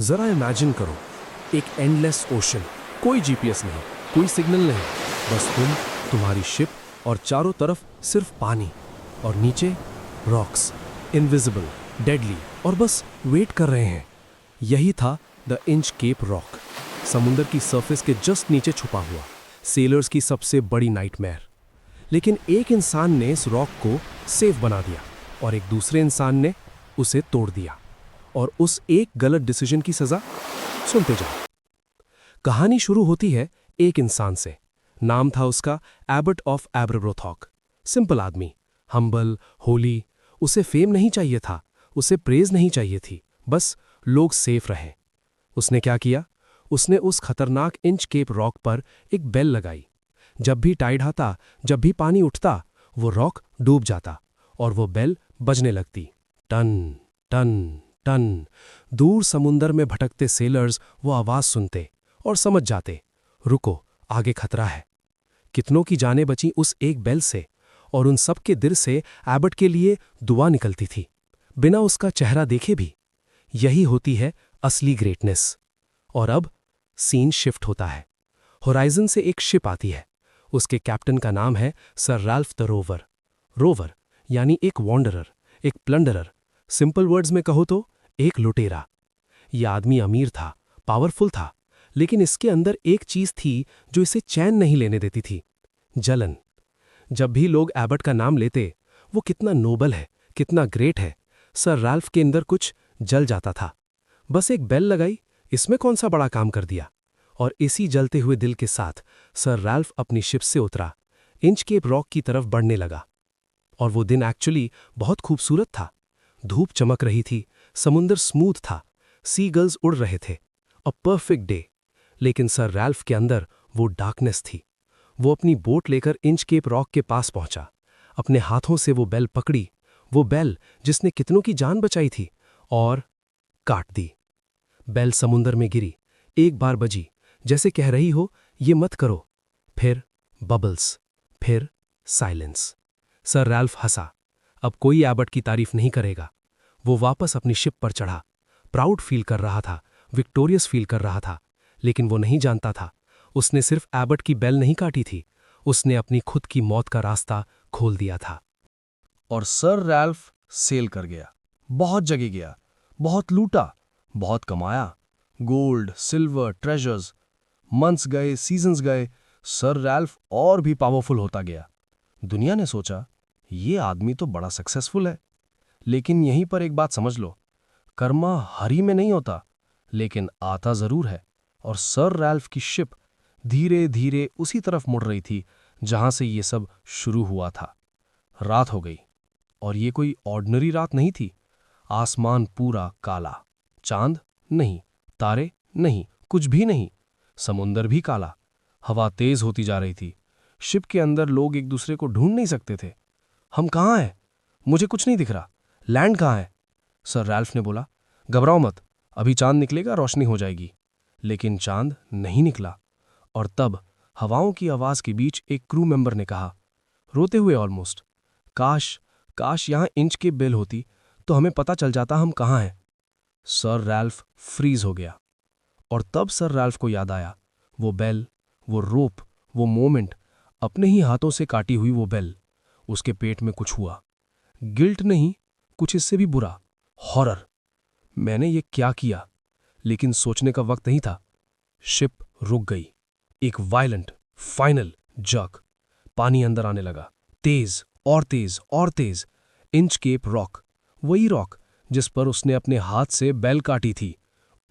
जरा इमेजिन करो, एक एंडलेस ओशन, कोई जीपीएस नहीं, कोई सिग्नल नहीं, बस तुम्हारी शिप और चारों तरफ सिर्फ पानी और नीचे रॉक्स, इनविजिबल, डेडली और बस वेट कर रहे हैं। यही था द इंच केप रॉक, समुंदर की सरफेस के जस्ट नीचे छुपा हुआ सेलर्स की सबसे बड़ी नाइटमेयर। लेकिन एक इंसान ने इस रॉक को सेफ बना दिया और एक दूसरे इंसान ने उसे तोड़ दिया, और उस एक गलत डिसीजन की सजा। सुनते जाओ। कहानी शुरू होती है एक इंसान से। नाम था उसका एबट ऑफ एब्रब्रोथॉक। सिंपल आदमी, हम्बल, होली। उसे फेम नहीं चाहिए था, उसे प्रेज नहीं चाहिए थी, बस लोग सेफ रहें। उसने क्या किया? उसने उस खतरनाक इंच केप रॉक पर एक बेल लगाई। जब भी टाइड आता, जब भी पानी उठता, वो रॉक डूब जाता और वो बेल बजने लगती। टन टन टन। दूर समुंदर में भटकते सेलर्स वो आवाज सुनते और समझ जाते, रुको, आगे खतरा है। कितनों की जानें बची उस एक बेल से, और उन सब के दिल से एबट के लिए दुआ निकलती थी, बिना उसका चेहरा देखे भी। यही होती है असली ग्रेटनेस। और अब सीन शिफ्ट होता है। होराइजन से एक शिप आती है। उसके कैप्टन का नाम है sir Ralph the rover. Rover यानी एक वॉन्डरर, एक प्लंडरर। सिंपल वर्ड्स में कहो तो एक लुटेरा। यह आदमी अमीर था, पावरफुल था, लेकिन इसके अंदर एक चीज थी जो इसे चैन नहीं लेने देती थी, जलन। जब भी लोग एबट का नाम लेते, वो कितना नोबल है, कितना ग्रेट है, सर राल्फ के अंदर कुछ जल जाता था। बस एक बेल लगाई, इसमें कौन सा बड़ा काम कर दिया। और इसी जलते हुए दिल के साथ सर राल्फ अपनी शिप से उतरा, इंच केप रॉक की तरफ बढ़ने लगा। और वो दिन एक्चुअली बहुत खूबसूरत था। धूप चमक रही थी, समुंदर स्मूथ था, सी गर्ल्स उड़ रहे थे। A perfect day. लेकिन सर राल्फ के अंदर वो डार्कनेस थी। वो अपनी बोट लेकर इंच केप रॉक के पास पहुंचा। अपने हाथों से वो बेल पकड़ी, वो बेल जिसने कितनों की जान बचाई थी, और काट दी। बेल समुंदर में गिरी, एक बार बजी, जैसे कह रही हो ये मत करो। फिर बबल्स, फिर साइलेंस। सर राल्फ हंसा। अब कोई एबट की तारीफ नहीं करेगा। वो वापस अपनी शिप पर चढ़ा। प्राउड फील कर रहा था, विक्टोरियस फील कर रहा था। लेकिन वो नहीं जानता था, उसने सिर्फ एबट की बेल नहीं काटी थी, उसने अपनी खुद की मौत का रास्ता खोल दिया था। और सर रैल्फ सेल कर गया, बहुत जगह गया, बहुत लूटा, बहुत कमाया। Gold, silver, treasures. मंथ्स गए, सीजन्स गए, सर रैल्फ और भी पावरफुल होता गया। दुनिया ने सोचा, ये आदमी तो बड़ा सक्सेसफुल है। लेकिन यहीं पर एक बात समझ लो, कर्मा हरी में नहीं होता, लेकिन आता जरूर है। और सर रैल्फ की शिप धीरे धीरे उसी तरफ मुड़ रही थी जहां से ये सब शुरू हुआ था। रात हो गई, और ये कोई ऑर्डिनरी रात नहीं थी। आसमान पूरा काला, चांद नहीं, तारे नहीं, कुछ भी नहीं। समुंदर भी काला। हवा तेज होती जा रही थी। शिप के अंदर लोग एक दूसरे को ढूंढ नहीं सकते थे। हम कहाँ हैं? मुझे कुछ नहीं दिख रहा। लैंड कहाँ है? सर रैल्फ ने बोला, घबराओ मत, अभी चांद निकलेगा, रोशनी हो जाएगी। लेकिन चांद नहीं निकला। और तब हवाओं की आवाज के बीच एक क्रू मेंबर ने कहा, रोते हुए ऑलमोस्ट, काश काश यहां इंच की बेल होती तो हमें पता चल जाता हम कहाँ हैं। सर रैल्फ फ्रीज हो गया। और तब सर रैल्फ को याद आया, वो बेल, वो रोप, वो मोमेंट, अपने ही हाथों से काटी हुई वो बेल। उसके पेट में कुछ हुआ। गिल्ट नहीं, कुछ इससे भी बुरा, हॉरर। मैंने ये क्या किया? लेकिन सोचने का वक्त नहीं था। शिप रुक गई। एक वायलेंट, फाइनल जर्क। पानी अंदर आने लगा, तेज और तेज और तेज। इंच केप रॉक, वही रॉक जिस पर उसने अपने हाथ से बेल काटी थी,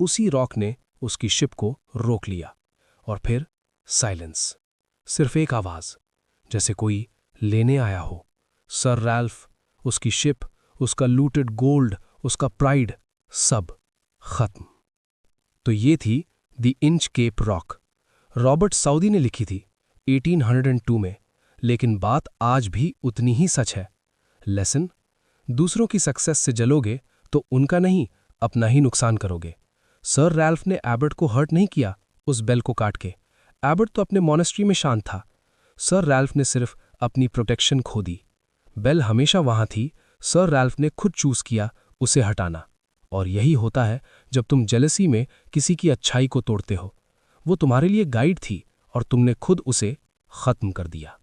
उसी रॉक ने उसकी शिप को रोक लिया। और फिर साइलेंस। सिर्फ एक आवाज, जैसे कोई लेने आया हो। सर रैल्फ, उसकी शिप, उसका लूटेड गोल्ड, उसका प्राइड, सब खत्म। तो ये थी the Inchcape Rock. Robert Southey ने लिखी थी 1802 में, लेकिन बात आज भी उतनी ही सच है। लेसन, दूसरों की सक्सेस से जलोगे तो उनका नहीं, अपना ही नुकसान करोगे। सर रैल्फ ने एबट को हर्ट नहीं किया उस बेल को काट के। एबट तो अपने मॉनेस्ट्री में शांत था। सर रैल्फ ने सिर्फ अपनी प्रोटेक्शन खो दी। बेल हमेशा वहां थी, सर रैल्फ ने खुद चूज किया उसे हटाना। और यही होता है जब तुम जेलसी में किसी की अच्छाई को तोड़ते हो। वो तुम्हारे लिए गाइड थी और तुमने खुद उसे खत्म कर दिया।